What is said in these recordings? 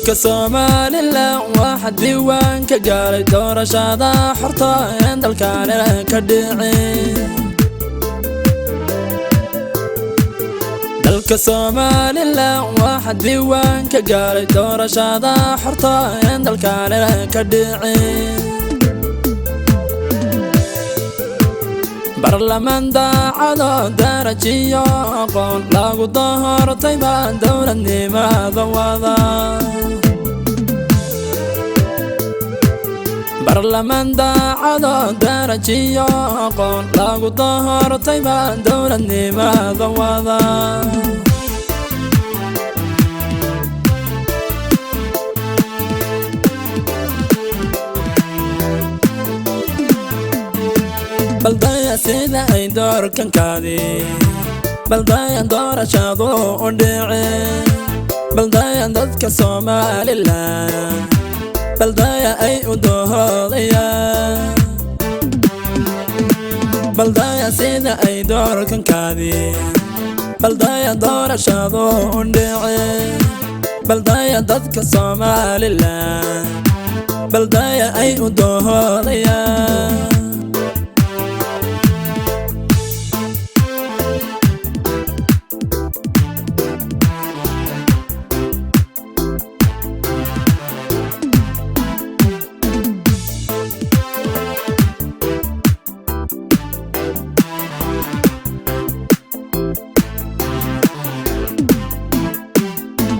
dalka Soomaaliland waxa diiwaan ka gaaray doorashada xorta ee dalkan ka dhicin dalka Soomaaliland waxa diiwaan ka gaaray doorashada xorta ee dalkan ka dhicin برلمان daacado darajiyo aqoon lagu doortay baan dowladnimada wada برلمان daacado darajiyo aqoon lagu doortay baan dowladnimada wada بلدايا سيدا اي دور كان كادي بلدايا دور شادو ودعي بلدايا ددك Soomaaliland بلدايا اي ودوهوديا بلدايا سيدا اي دور كان كادي بلدايا دور شادو ودعي بلدايا ددك Soomaaliland بلدايا اي ودوهوديا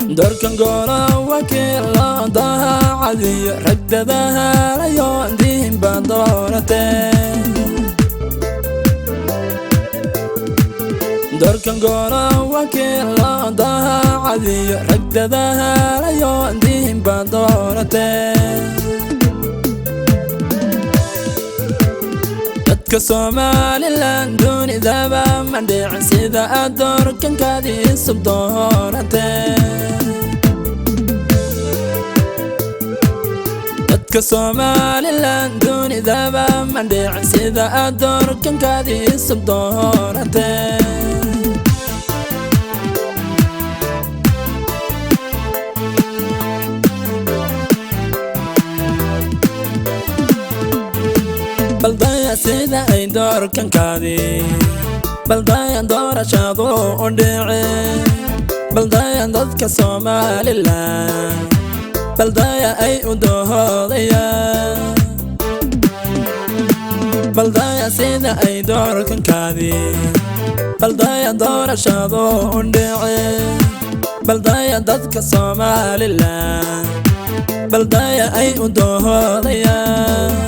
دوركن قولا وكيل ضاها عذي رددها ليون دين بدورتين دوركن قولا وكيل ضاها عذي رددها ليون دين بدورتين dadka Soomaaliland dooni daba mandhicin sida doorkan kaadiisa doorateen dadka Soomaaliland dooni daba mandhicin sida doorkan kaadiisa doorateen بلدايا سيدا اي دور كان كادي بلدايا دور شادو ودعي بلدايا ددك Soomaaliland بلدايا اي ودوهوديا بلدايا سيدا اي دور كان كادي بلدايا دور شادو ودعي بلدايا ددك Soomaaliland بلدايا اي ودوهوديا